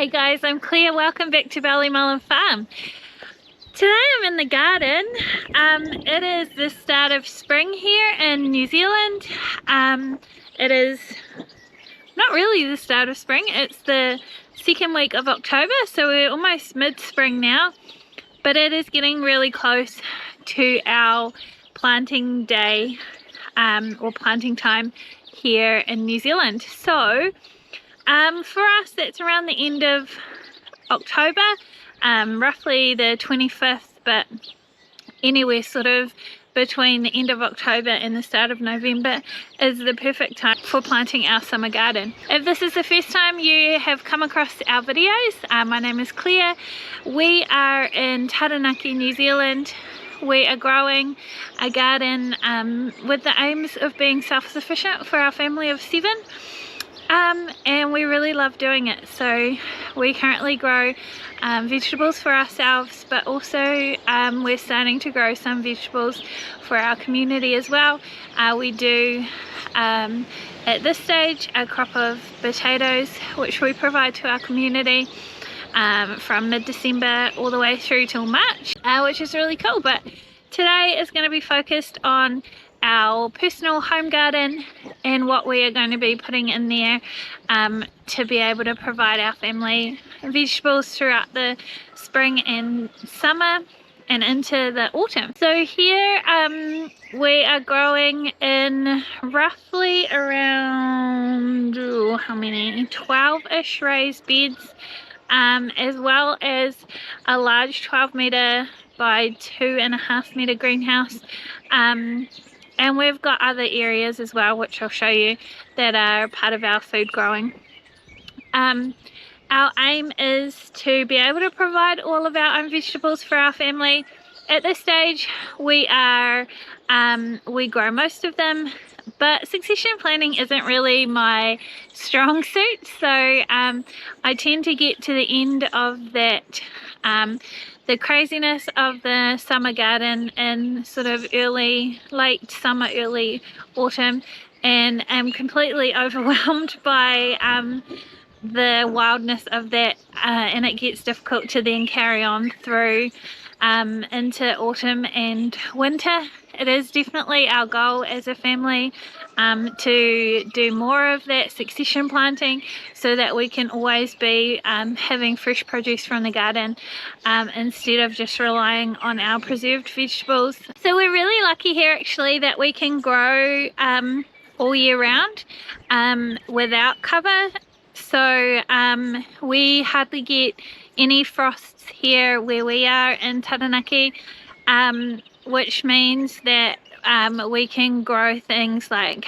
Hey guys, I'm Claire. Welcome back to Mullin Farm. Today I'm in the garden. It is the start of spring here in New Zealand. It is not really the start of spring, it's the second week of October, so we're almost mid-spring now, but it is getting really close to our planting day or planting time here in New Zealand. So for us that's around the end of October, roughly the 25th, but anywhere sort of between the end of October and the start of November is the perfect time for planting our summer garden. If this is the first time you have come across our videos, my name is Claire. We are in Taranaki, New Zealand. We are growing a garden with the aims of being self-sufficient for our family of 7. And we really love doing it. So we currently grow vegetables for ourselves, but also we're starting to grow some vegetables for our community as well. We do at this stage a crop of potatoes which we provide to our community from mid-December all the way through till March, which is really cool. But today is going to be focused on our personal home garden and what we are going to be putting in there to be able to provide our family vegetables throughout the spring and summer and into the autumn. So here we are growing in roughly around 12-ish raised beds, as well as a large 12-meter by 2.5-meter greenhouse. And we've got other areas as well, which I'll show you, that are part of our food growing. Our aim is to be able to provide all of our own vegetables for our family. At this stage, we grow most of them, but succession planning isn't really my strong suit. So I tend to get to the end of that, the craziness of the summer garden in sort of late summer, early autumn, and am completely overwhelmed by the wildness of that, and it gets difficult to then carry on through into autumn and winter. It is definitely our goal as a family to do more of that succession planting so that we can always be having fresh produce from the garden instead of just relying on our preserved vegetables. So we're really lucky here actually that we can grow all year round without cover. So we hardly get any frosts here where we are in Taranaki, which means that we can grow things like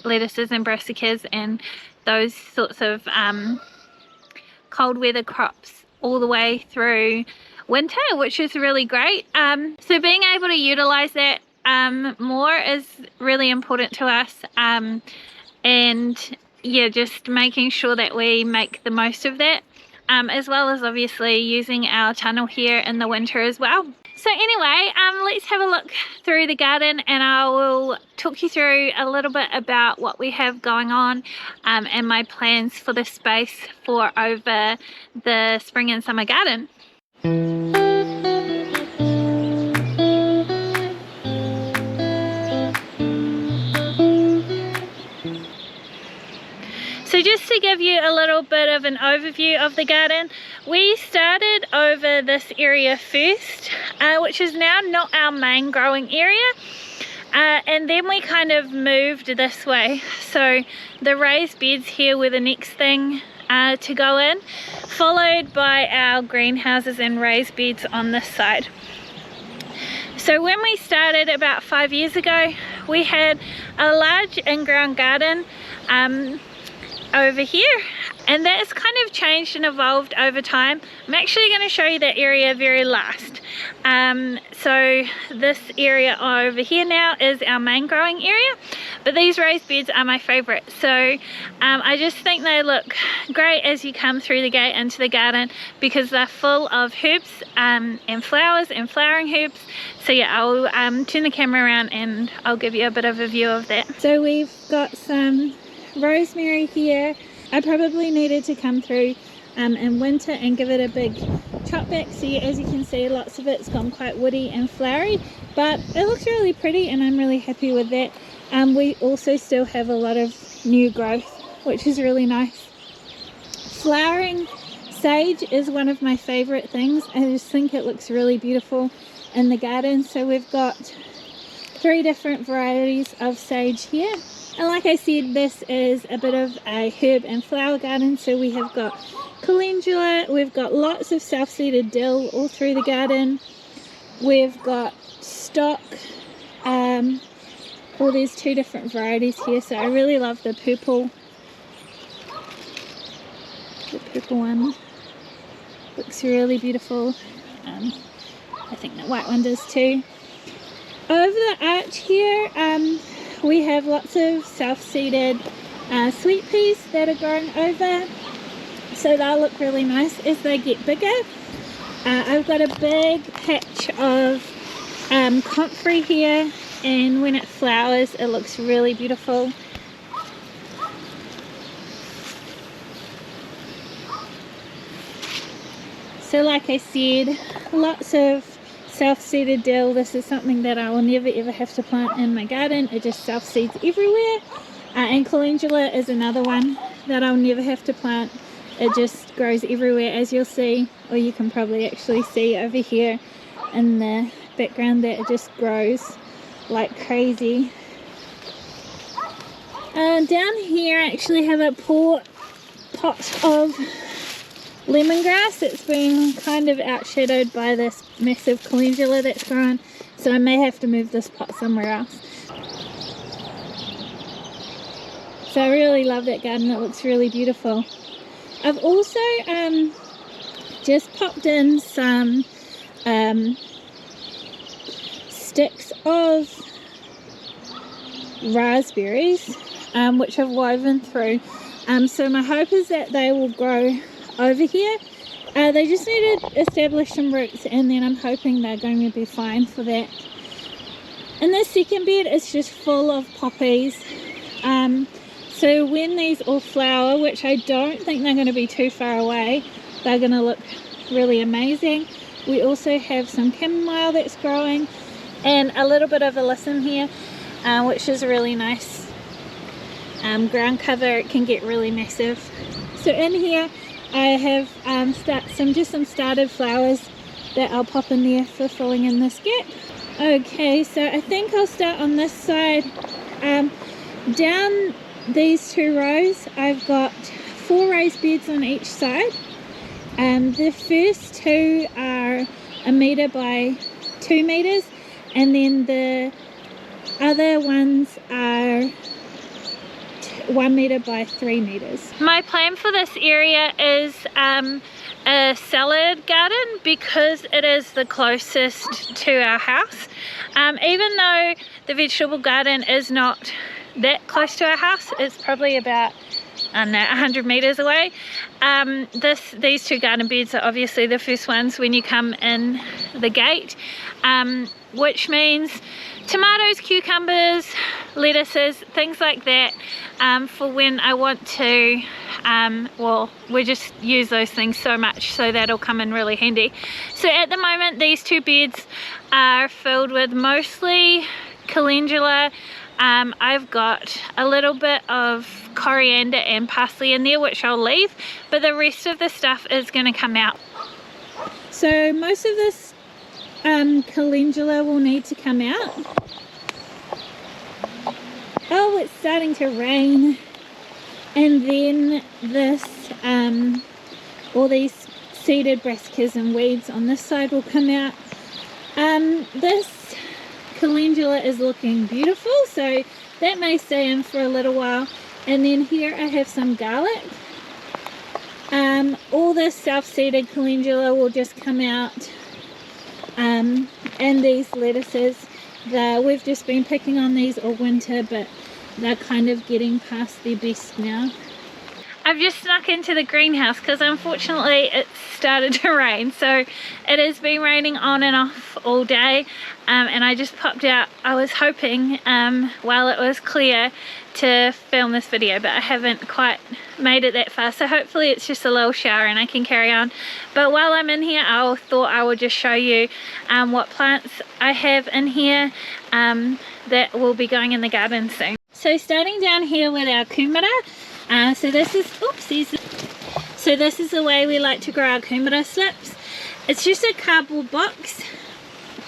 lettuces and brassicas and those sorts of cold weather crops all the way through winter, which is really great. So being able to utilize that more is really important to us, and yeah, just making sure that we make the most of that, as well as obviously using our tunnel here in the winter as well. So anyway, let's have a look through the garden and I will talk you through a little bit about what we have going on and my plans for the space for over the spring and summer garden. So just to give you a little bit of an overview of the garden, we started over this area first, which is now not our main growing area, and then we kind of moved this way. So the raised beds here were the next thing to go in, followed by our greenhouses and raised beds on this side. So when we started about 5 years ago, we had a large in-ground garden over here, and that's kind of changed and evolved over time. I'm actually going to show you that area very last. So this area over here now is our main growing area, but these raised beds are my favorite. So I just think they look great as you come through the gate into the garden because they're full of herbs and flowers and flowering herbs. So yeah, I'll turn the camera around and I'll give you a bit of a view of that. So we've got some rosemary here. I probably needed to come through in winter and give it a big chop back. So as you can see, lots of it's gone quite woody and flowery, but it looks really pretty and I'm really happy with that. We also still have a lot of new growth, which is really nice. Flowering sage is one of my favorite things. I just think it looks really beautiful in the garden. So we've got 3 different varieties of sage here, and like I said, this is a bit of a herb and flower garden. So we have got calendula, we've got lots of self-seeded dill all through the garden, we've got stock, well, there's 2 different varieties here. So I really love the purple one, looks really beautiful. I think the white one does too. Over the arch here, we have lots of self-seeded sweet peas that are growing over, so they'll look really nice as they get bigger. I've got a big patch of comfrey here, and when it flowers it looks really beautiful. So like I said, lots of self-seeded dill. This is something that I will never ever have to plant in my garden. It just self-seeds everywhere. And calendula is another one that I'll never have to plant. It just grows everywhere, as you'll see, or you can probably actually see over here in the background that it just grows like crazy. Down here I actually have a pot of lemongrass. It's been kind of outshadowed by this massive calendula that's grown, so I may have to move this pot somewhere else. So I really love that garden, it looks really beautiful. I've also just popped in some sticks of raspberries, which I've woven through. So my hope is that they will grow over here. They just need to establish some roots, and then I'm hoping they're going to be fine for that. And this second bed is just full of poppies. So when these all flower, which I don't think they're going to be too far away, they're going to look really amazing. We also have some chamomile that's growing, and a little bit of alyssum here, which is really nice ground cover. It can get really massive. So in here I have some started flowers that I'll pop in there for filling in this gap. Okay, so I think I'll start on this side. Down these 2 rows I've got 4 raised beds on each side. The first 2 are 1 meter by 2 meters, and then the other ones are 1 meter by 3 meters. My plan for this area is a salad garden because it is the closest to our house. Even though the vegetable garden is not that close to our house, it's probably about, I don't know, 100 meters away. These 2 garden beds are obviously the first ones when you come in the gate, which means tomatoes, cucumbers, lettuces, things like that, for when I want to, well, we just use those things so much, so that'll come in really handy. So at the moment these 2 beds are filled with mostly calendula. I've got a little bit of coriander and parsley in there, which I'll leave, but the rest of the stuff is going to come out. So most of this calendula will need to come out. Oh, it's starting to rain. And then this, all these seeded brassicas and weeds on this side will come out. This calendula is looking beautiful, so that may stay in for a little while. And then here I have some garlic. All this self-seeded calendula will just come out, and these lettuces, we've just been picking on these all winter, but they're kind of getting past their best now. I've just snuck into the greenhouse because unfortunately it started to rain, so it has been raining on and off all day, and I just popped out. I was hoping while it was clear to film this video, but I haven't quite made it that far, so hopefully it's just a little shower and I can carry on. But while I'm in here, I thought I would just show you what plants I have in here that will be going in the garden soon. So starting down here with our kumara, so this is the way we like to grow our kumara slips. It's just a cardboard box.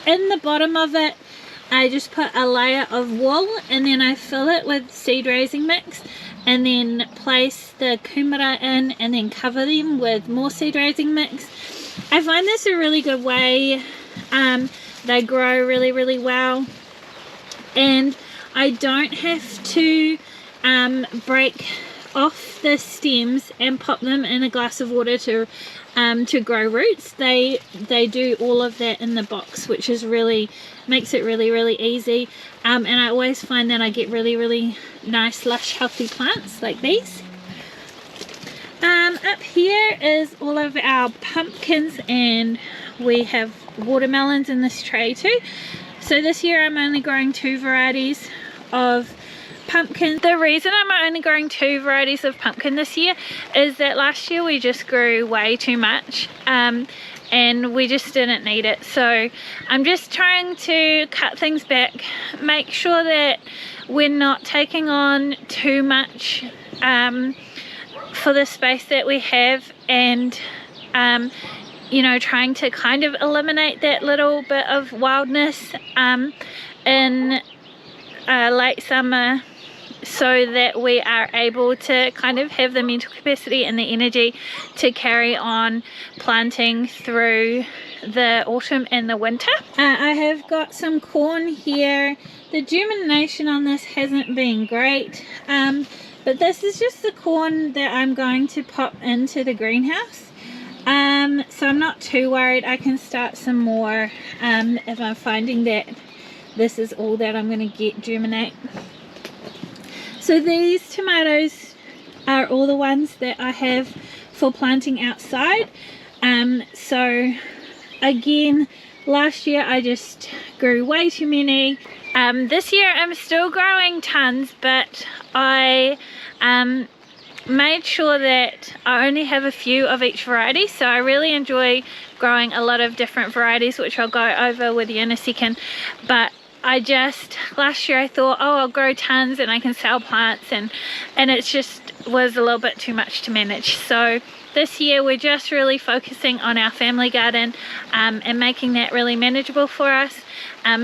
In the bottom of it, I just put a layer of wool, and then I fill it with seed raising mix, and then place the kumara in, and then cover them with more seed raising mix. I find this a really good way. They grow really well, and I don't have to break off the stems and pop them in a glass of water to grow roots. They do all of that in the box, which is makes it really easy, and I always find that I get really nice lush healthy plants like these. Up here is all of our pumpkins, and we have watermelons in this tray too. So this year I'm only growing 2 varieties of pumpkin. The reason I'm only growing 2 varieties of pumpkin this year is that last year we just grew way too much, and we just didn't need it. So I'm just trying to cut things back, make sure that we're not taking on too much for the space that we have, and you know, trying to kind of eliminate that little bit of wildness in late summer, so that we are able to kind of have the mental capacity and the energy to carry on planting through the autumn and the winter. I have got some corn here. The germination on this hasn't been great, but this is just the corn that I'm going to pop into the greenhouse. So I'm not too worried. I can start some more if I'm finding that this is all that I'm going to get germinate. So these tomatoes are all the ones that I have for planting outside. So again, last year I just grew way too many. This year I'm still growing tons, but I made sure that I only have a few of each variety. So I really enjoy growing a lot of different varieties, which I'll go over with you in a second. But last year I thought, oh, I'll grow tons and I can sell plants, and it just was a little bit too much to manage. So this year we're just really focusing on our family garden and making that really manageable for us.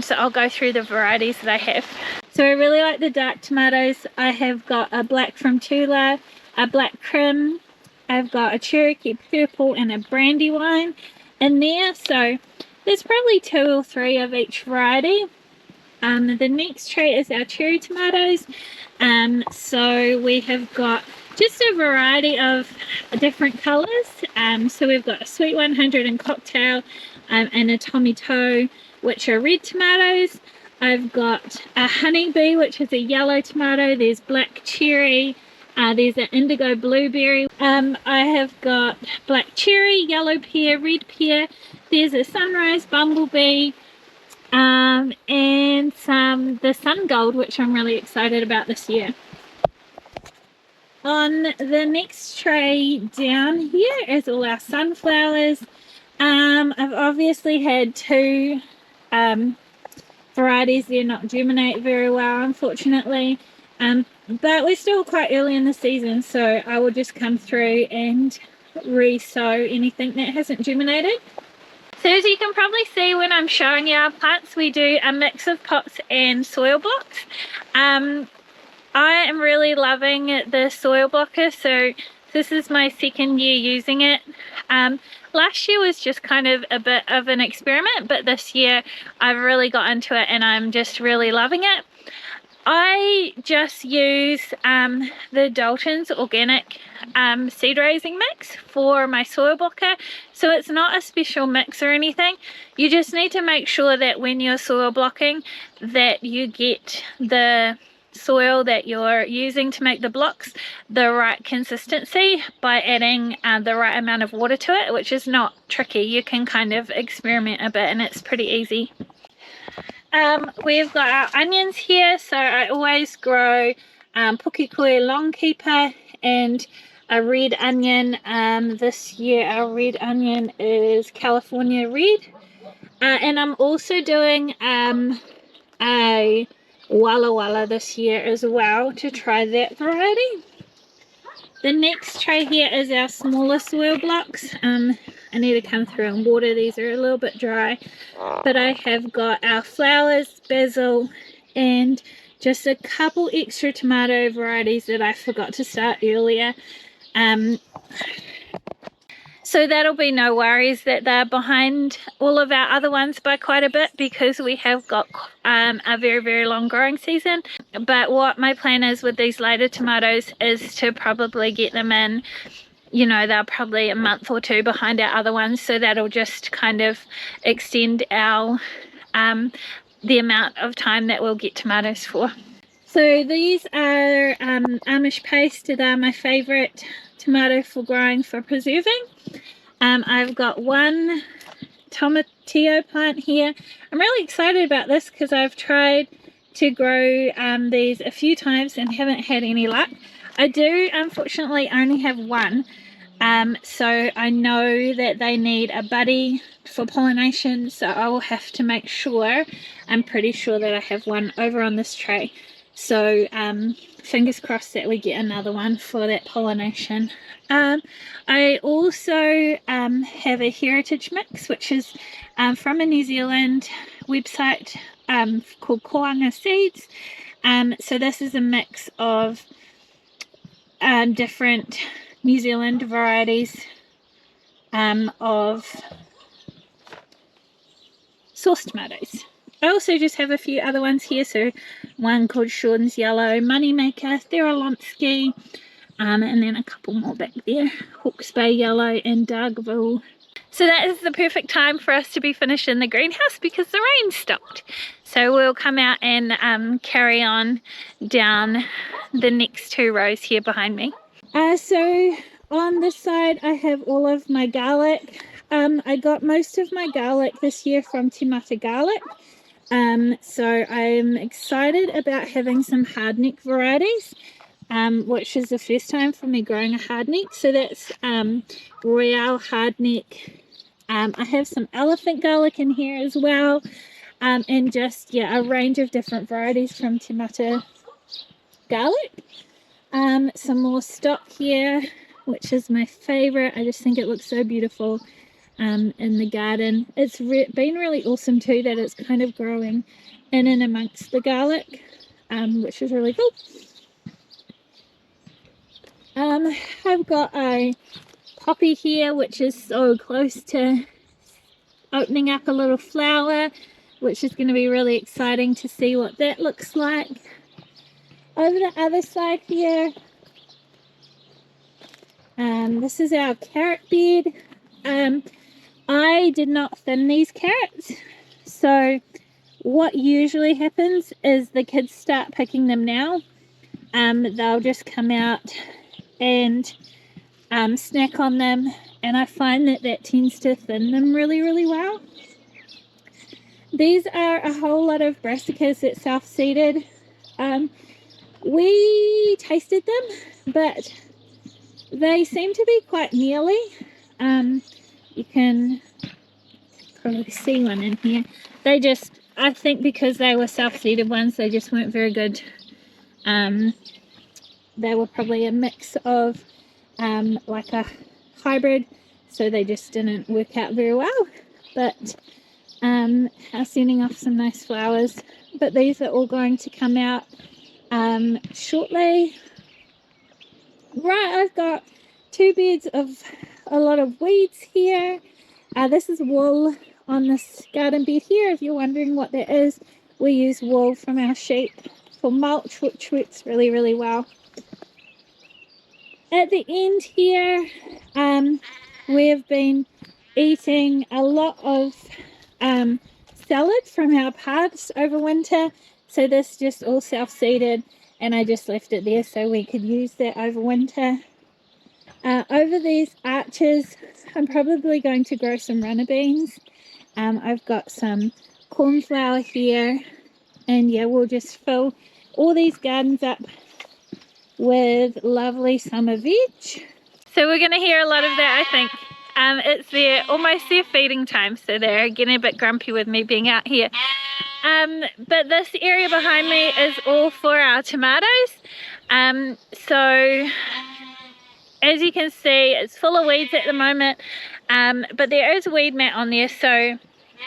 So I'll go through the varieties that I have. So I really like the dark tomatoes. I have got a black from Tula, a black Krim, I've got a Cherokee purple, and a Brandywine in there. So there's probably 2 or 3 of each variety. The next tray is our cherry tomatoes. So we have got just a variety of different colors. So we've got a Sweet 100 and Cocktail, and a Tommy Toe, which are red tomatoes. I've got a Honeybee, which is a yellow tomato. There's black cherry. There's an indigo blueberry. I have got black cherry, yellow pear, red pear. There's a Sunrise Bumblebee. And the Sun Gold, which I'm really excited about this year. On the next tray down here is all our sunflowers. I've obviously had 2 varieties. They're not germinate very well, unfortunately, but we're still quite early in the season, so I will just come through and re-sow anything that hasn't germinated. So as you can probably see when I'm showing you our plants, we do a mix of pots and soil blocks. I am really loving the soil blocker, so this is my 2nd year using it. Last year was just kind of a bit of an experiment, but this year I've really got into it and I'm just really loving it. I just use the Dalton's organic seed raising mix for my soil blocker, so it's not a special mix or anything. You just need to make sure that when you're soil blocking that you get the soil that you're using to make the blocks the right consistency by adding the right amount of water to it, which is not tricky. You can kind of experiment a bit and it's pretty easy. We've got our onions here, so I always grow pukekoi longkeeper and a red onion. This year our red onion is California red, and I'm also doing a Walla Walla this year as well to try that variety. The next tray here is our smaller soil blocks. I need to come through and water these, are a little bit dry, but I have got our flowers, basil, and just a couple extra tomato varieties that I forgot to start earlier. So that'll be no worries that they're behind all of our other ones by quite a bit, because we have got a very, very long growing season. But what my plan is with these later tomatoes is to probably get them in, you know, they're probably a month or two behind our other ones, so that'll just kind of extend our the amount of time that we'll get tomatoes for. So these are Amish paste. They're my favorite tomato for growing for preserving. I've got one tomatillo plant here. I'm really excited about this because I've tried to grow these a few times and haven't had any luck. I do unfortunately only have one, so I know that they need a buddy for pollination, so I will have to make sure. I'm pretty sure that I have one over on this tray, so fingers crossed that we get another one for that pollination. I also have a heritage mix, which is from a New Zealand website called Koanga Seeds. So this is a mix of different New Zealand varieties of sauce tomatoes. I also just have a few other ones here, so one called Sean's Yellow Moneymaker, Therolonsky, and then a couple more back there, Hawke's Bay Yellow and Dargaville. So that is the perfect time for us to be finished in the greenhouse because the rain stopped. So we'll come out and carry on down the next two rows here behind me. So on this side I have all of my garlic. I got most of my garlic this year from Timata Garlic. So I'm excited about having some hardneck varieties, which is the first time for me growing a hardneck. So that's Royale hardneck. I have some elephant garlic in here as well, and just a range of different varieties from Timata Garlic. Some more stock here, which is my favorite. I just think it looks so beautiful in the garden. It's been really awesome too that it's kind of growing in and amongst the garlic, which is really cool. I've got a poppy here, which is so close to opening up a little flower, which is going to be really exciting to see what that looks like. Over the other side here, this is our carrot bed. I did not thin these carrots, so what usually happens is the kids start picking them now. They'll just come out and snack on them, and I find that tends to thin them really, really well. These are a whole lot of brassicas that self-seeded. We tasted them, but they seem to be quite mealy. You can probably see one in here. They just, I think because they were self-seeded ones, they just weren't very good. They were probably a mix of like a hybrid, so they just didn't work out very well, but are sending off some nice flowers. But these are all going to come out shortly. Right, I've got two beds of a lot of weeds here. This is wool on this garden bed here. If you're wondering what that is, we use wool from our sheep for mulch, which works really, really well. At the end here, we've been eating a lot of salad from our paths over winter. So this just all self-seeded, and I just left it there so we could use that over winter. Over these arches, I'm probably going to grow some runner beans. I've got some cornflower here, and yeah, we'll just fill all these gardens up with lovely summer veg. So we're going to hear a lot of that, I think. It's almost their feeding time, so they're getting a bit grumpy with me being out here. But this area behind me is all for our tomatoes. So as you can see, it's full of weeds at the moment, but there is a weed mat on there, so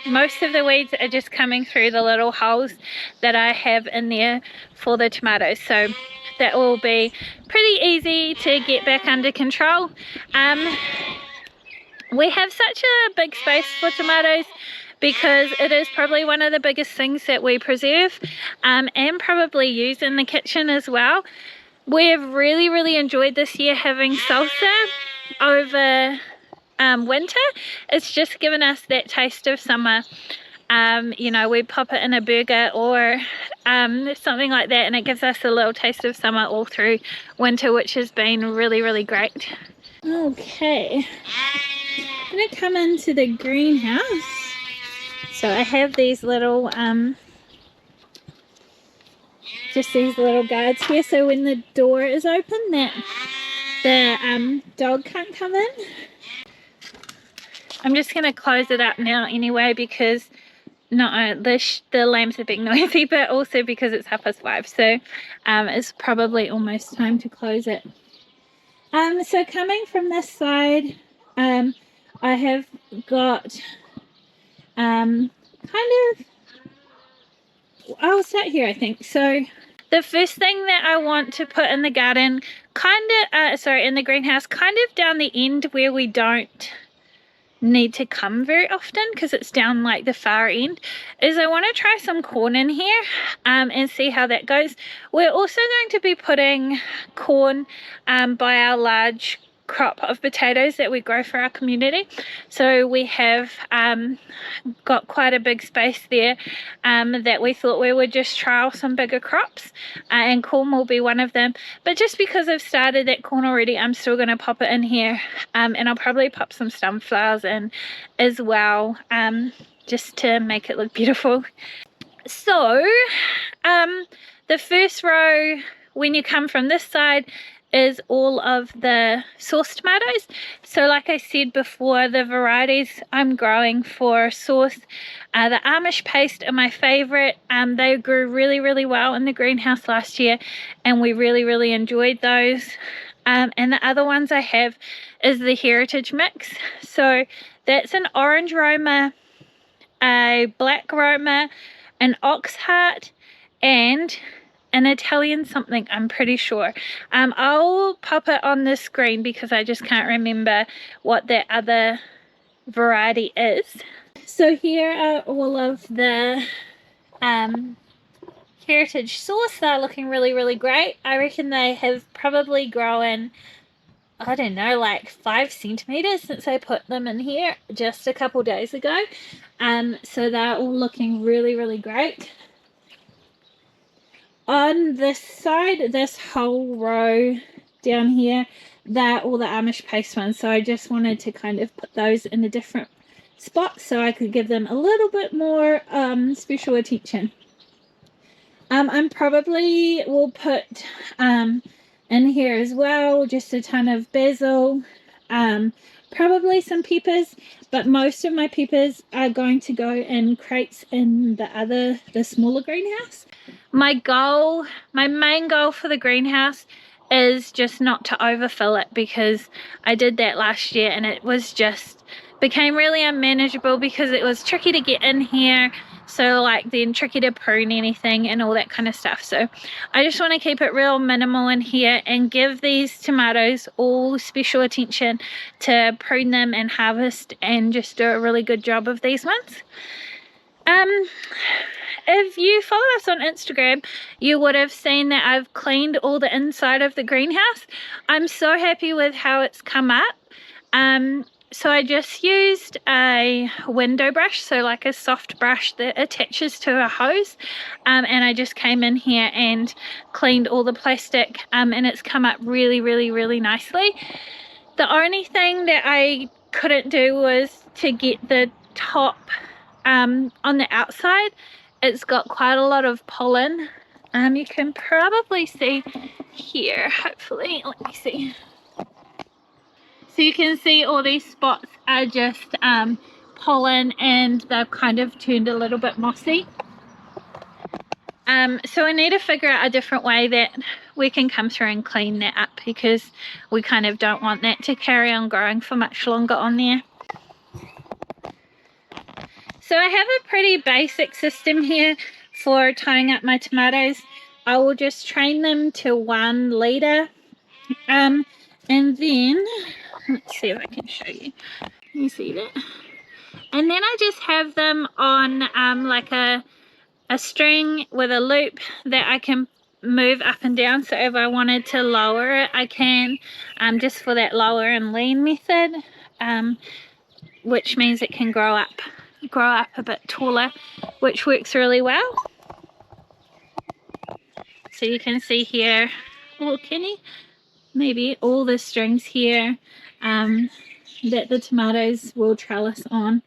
most of the weeds are just coming through the little holes that I have in there for the tomatoes, so that will be pretty easy to get back under control. We have such a big space for tomatoes because it is probably one of the biggest things that we preserve and probably use in the kitchen as well. We've really enjoyed this year having salsa over winter. It's just given us that taste of summer. You know, we pop it in a burger or something like that, and it gives us a little taste of summer all through winter, which has been really great. Okay, I'm gonna come into the greenhouse. So I have these little just these little guards here, so when the door is open that the dog can't come in. I'm just going to close it up now anyway because the lambs are being noisy, but also because it's 5:30, so it's probably almost time to close it. So coming from this side, I have got I'll start here, I think. So the first thing that I want to put in the garden, in the greenhouse, kind of down the end where we don't need to come very often because it's down like the far end, is I want to try some corn in here and see how that goes. We're also going to be putting corn by our large crop of potatoes that we grow for our community. So we have got quite a big space there that we thought we would just trial some bigger crops, and corn will be one of them. But just because I've started that corn already, I'm still going to pop it in here, and I'll probably pop some sunflowers in as well, just to make it look beautiful. So the first row, when you come from this side, is all of the sauce tomatoes. So like I said before, the varieties I'm growing for sauce, the Amish paste are my favorite. They grew really well in the greenhouse last year, and we really enjoyed those. And the other ones I have is the heritage mix. So that's an orange Roma, a black Roma, an ox heart, and an Italian something, I'm pretty sure. I'll pop it on the screen because I just can't remember what that other variety is. So here are all of the heritage sauce. They're looking really great. I reckon they have probably grown, I don't know, like 5 centimeters since I put them in here just a couple days ago. So they're all looking really great. On this side, this whole row down here, they're all the Amish paste ones. So I just wanted to kind of put those in a different spot so I could give them a little bit more special attention. I probably will put in here as well just a ton of basil, probably some peppers, but most of my peppers are going to go in crates in the smaller greenhouse. My main goal for the greenhouse is just not to overfill it, because I did that last year and it was just became really unmanageable because it was tricky to get in here, so like then tricky to prune anything and all that kind of stuff. So I just want to keep it real minimal in here and give these tomatoes all special attention to prune them and harvest and just do a really good job of these ones. If you follow us on Instagram, you would have seen that I've cleaned all the inside of the greenhouse. I'm so happy with how it's come up. So I just used a window brush, so like a soft brush that attaches to a hose, and I just came in here and cleaned all the plastic, and it's come up really, really, really nicely. The only thing that I couldn't do was to get the top on the outside. It's got quite a lot of pollen. You can probably see here, hopefully, let me see. So you can see all these spots are just pollen, and they've kind of turned a little bit mossy. So I need to figure out a different way that we can come through and clean that up, because we kind of don't want that to carry on growing for much longer on there. So I have a pretty basic system here for tying up my tomatoes. I will just train them to 1 litre, and then let's see if I can show you. Can you see that? And then I just have them on like a string with a loop that I can move up and down. So if I wanted to lower it, I can, just for that lower and lean method, which means it can grow up a bit taller, which works really well. So you can see here, oh, can you? Maybe all the strings here that the tomatoes will trellis on.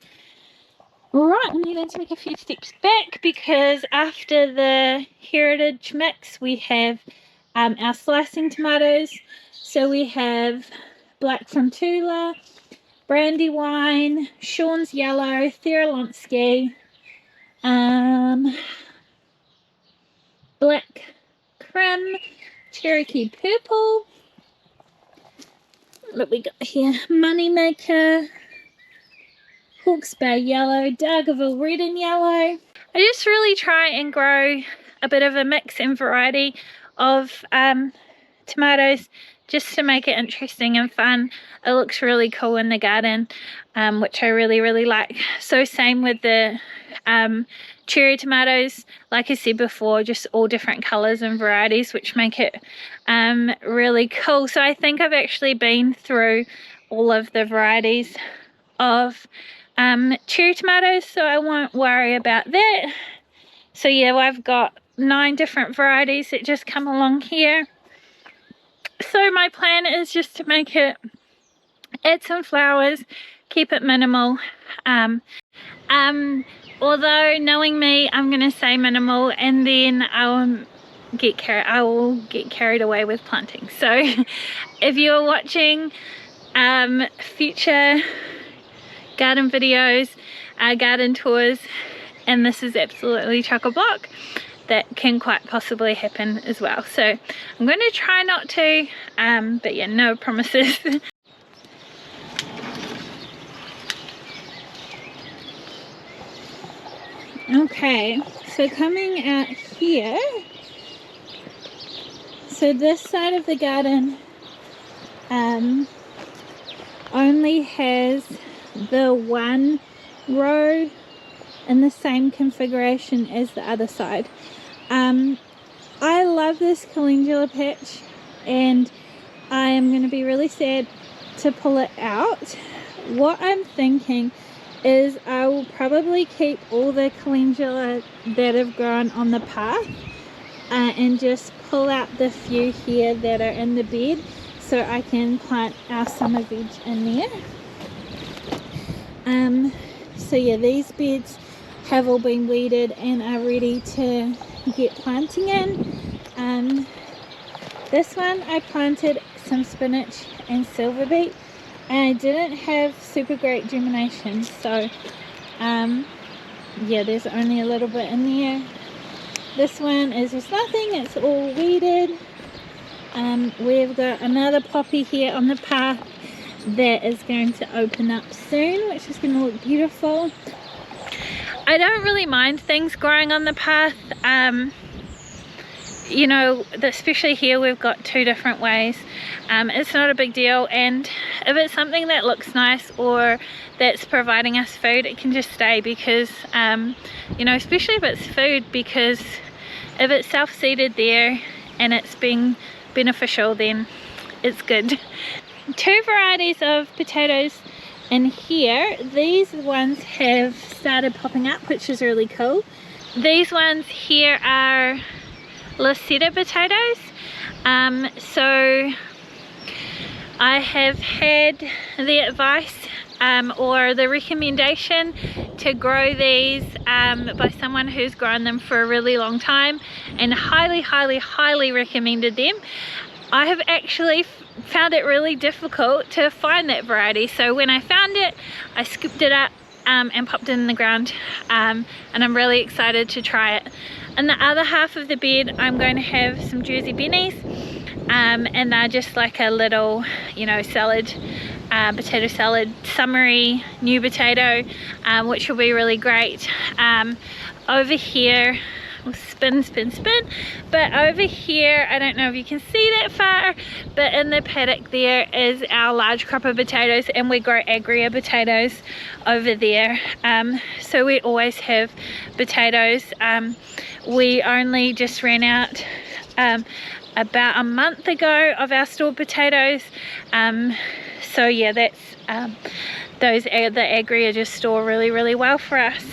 Alright, I need to take a few steps back, because after the heritage mix we have our slicing tomatoes. So we have Black from Tula, Brandywine, Sean's Yellow, Theralonsky, Black Crim, Cherokee Purple. What we got here? Moneymaker, Hawke's Bay Yellow, Dargaville Red and Yellow. I just really try and grow a bit of a mix and variety of tomatoes, just to make it interesting and fun. It looks really cool in the garden, which I really, really like. So same with the cherry tomatoes, like I said before, just all different colours and varieties, which make it really cool. So I think I've actually been through all of the varieties of cherry tomatoes, so I won't worry about that. So yeah, I've got 9 different varieties that just come along here. So my plan is just to make it, add some flowers, keep it minimal. Although knowing me, I'm going to say minimal, and then I will get carried away with planting. So if you're watching future garden videos, garden tours, and this is absolutely chock-a-block, that can quite possibly happen as well. So I'm going to try not to, but yeah, no promises. Okay, so coming out here, so this side of the garden only has the 1 row in the same configuration as the other side. I love this calendula patch, and I am going to be really sad to pull it out. What I'm thinking is I will probably keep all the calendula that have grown on the path and just pull out the few here that are in the bed, so I can plant our summer veg in there. So yeah, these beds have all been weeded and are ready to get planting in. This one I planted some spinach and silver beet, and I didn't have super great germination, so yeah, there's only a little bit in there. This one is just nothing, it's all weeded. We've got another poppy here on the path that is going to open up soon, which is going to look beautiful. I don't really mind things growing on the path. You know, especially here we've got 2 different ways. It's not a big deal, and if it's something that looks nice or that's providing us food, it can just stay, because you know, especially if it's food, because if it's self-seeded there and it's being beneficial, then it's good. 2 varieties of potatoes in here, these ones have started popping up, which is really cool. These ones here are Lacetta potatoes. So I have had the advice or the recommendation to grow these by someone who's grown them for a really long time, and highly recommended them. I have actually found it really difficult to find that variety, so when I found it, I scooped it up and popped it in the ground, and I'm really excited to try it. In the other half of the bed, I'm going to have some Jersey bennies, and they're just like a little, you know, salad, potato salad, summery new potato, which will be really great. Over here, we'll spin, but over here, I don't know if you can see that far, but in the paddock there is our large crop of potatoes, and we grow agria potatoes over there. So we always have potatoes. We only just ran out about a month ago of our stored potatoes. So yeah, that's the agria just store really well for us.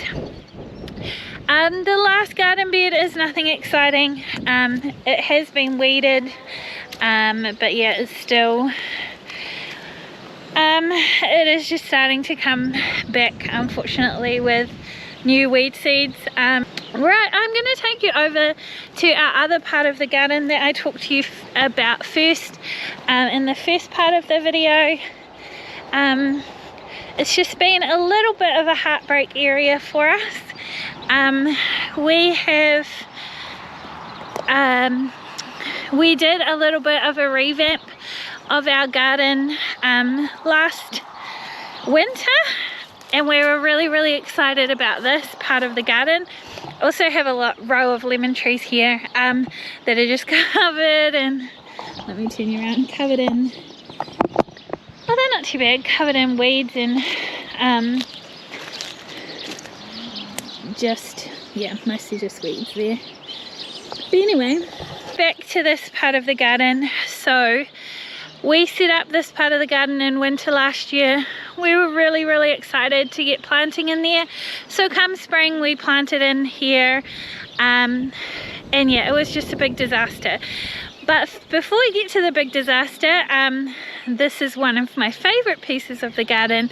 The last garden bed is nothing exciting. It has been weeded, but yeah, it's still it is just starting to come back, unfortunately, with new weed seeds. Right, I'm going to take you over to our other part of the garden that I talked to you about first in the first part of the video. It's just been a little bit of a heartbreak area for us. We did a little bit of a revamp of our garden last winter, and we were really excited about this part of the garden. Also have a row of lemon trees here that are just covered, and let me turn you around, covered in, oh, they're not too bad, covered in weeds and just, yeah, mostly just weeds there. But anyway, back to this part of the garden. So we set up this part of the garden in winter last year. We were really excited to get planting in there. So come spring, we planted in here, and yeah, it was just a big disaster. But before we get to the big disaster, this is one of my favorite pieces of the garden,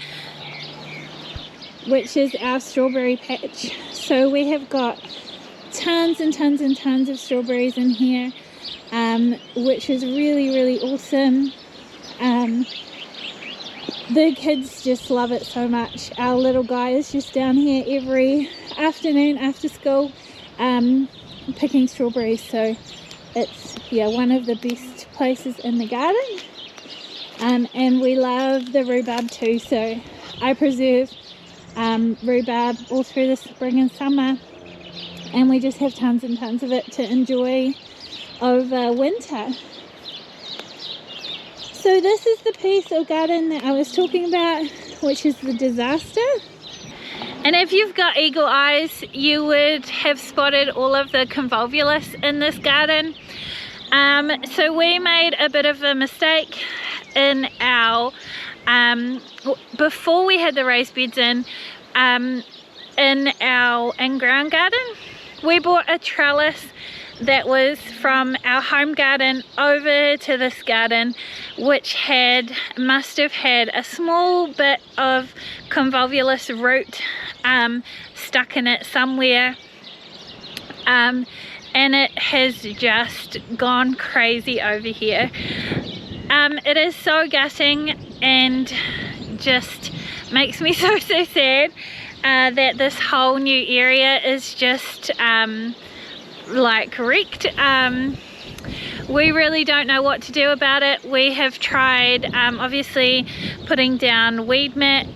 which is our strawberry patch. So we have got tons and tons of strawberries in here, which is really awesome. The kids just love it so much. Our little guy is just down here every afternoon after school picking strawberries, so it's, yeah, one of the best places in the garden. And we love the rhubarb too, so I preserve rhubarb all through the spring and summer, and we just have tons and tons of it to enjoy over winter. So this is the piece of garden that I was talking about, which is the disaster. And if you've got eagle eyes, you would have spotted all of the convolvulus in this garden. So we made a bit of a mistake in our, before we had the raised beds in our in-ground garden, we bought a trellis that was from our home garden over to this garden, which must have had a small bit of convolvulus root stuck in it somewhere, and it has just gone crazy over here. It is so gutting and just makes me so sad that this whole new area is just like wrecked. We really don't know what to do about it. We have tried obviously putting down weed mat.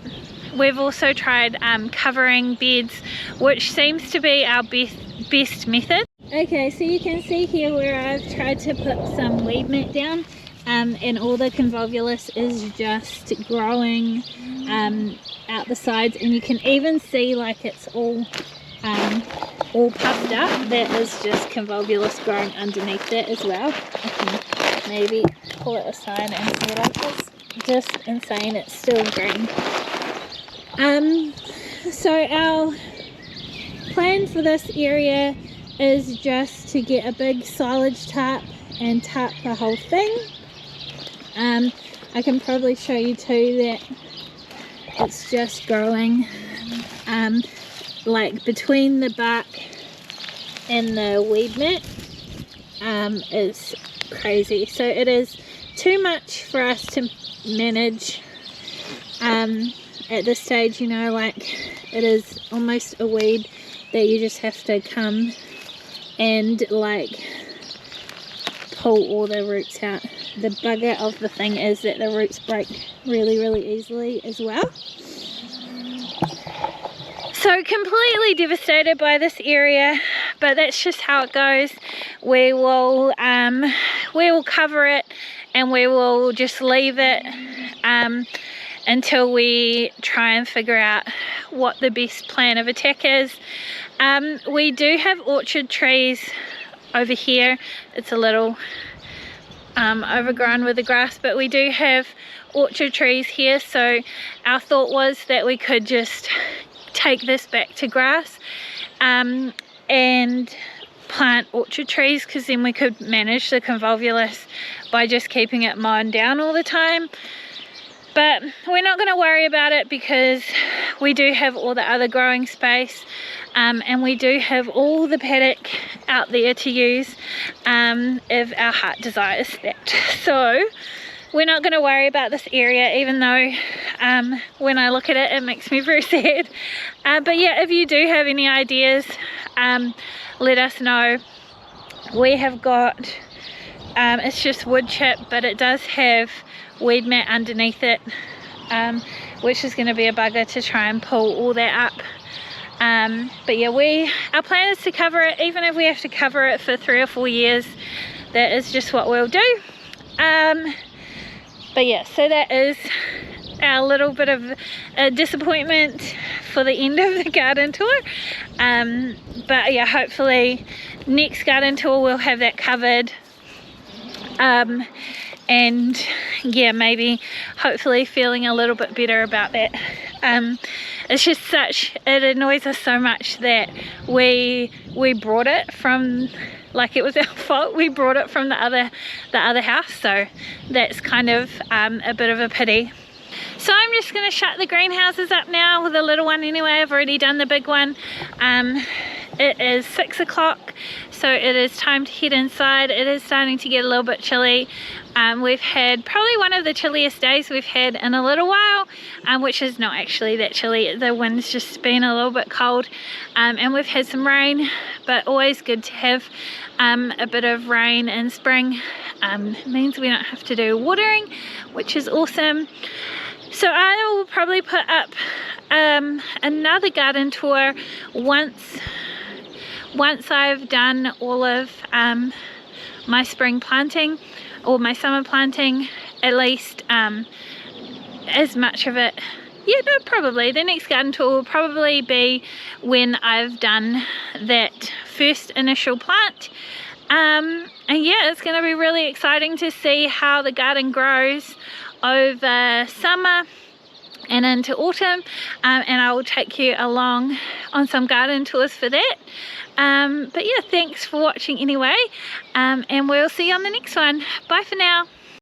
We've also tried covering beds, which seems to be our best method. Okay, so you can see here where I've tried to put some weed mat down, and all the convolvulus is just growing out the sides, and you can even see like it's all puffed up. That is just convolvulus growing underneath that as well. I can maybe pull it aside and see it up. It's just insane. It's still green. So our plan for this area is just to get a big silage tarp and tarp the whole thing. I can probably show you too that it's just growing like between the bark and the weed mat. Is crazy, so it is too much for us to manage at this stage, you know, like it is almost a weed that you just have to come and like pull all the roots out. The bugger of the thing is that the roots break really easily as well. So completely devastated by this area, but that's just how it goes. We will cover it and we will just leave it until we try and figure out what the best plan of attack is. We do have orchard trees over here. It's a little overgrown with the grass, but we do have orchard trees here, so our thought was that we could just take this back to grass and plant orchard trees, because then we could manage the convolvulus by just keeping it mown down all the time. But we're not going to worry about it because we do have all the other growing space, and we do have all the paddock out there to use if our heart desires that. So we're not going to worry about this area, even though when I look at it, it makes me very sad. But yeah, if you do have any ideas, let us know. We have got, it's just wood chip, but it does have weed mat underneath it, which is going to be a bugger to try and pull all that up. But yeah, our plan is to cover it, even if we have to cover it for 3 or 4 years. That is just what we'll do. But yeah, so that is our little bit of a disappointment for the end of the garden tour. But yeah, hopefully next garden tour we'll have that covered. And yeah, maybe hopefully feeling a little bit better about that. It's just it annoys us so much that we brought it from, like it was our fault, we brought it from the other house, so that's kind of a bit of a pity. So I'm just going to shut the greenhouses up now with the little one anyway. I've already done the big one. It is 6 o'clock, so it is time to head inside. It is starting to get a little bit chilly. We've had probably one of the chilliest days we've had in a little while, which is not actually that chilly. The wind's just been a little bit cold, and we've had some rain, but always good to have a bit of rain in spring. It means we don't have to do watering, which is awesome. So I will probably put up another garden tour once I've done all of my spring planting or my summer planting, at least as much of it. Yeah, no, probably the next garden tour will probably be when I've done that first initial plant. And yeah, it's going to be really exciting to see how the garden grows over summer and into autumn, and I will take you along on some garden tours for that. But yeah, thanks for watching anyway, and we'll see you on the next one. Bye for now.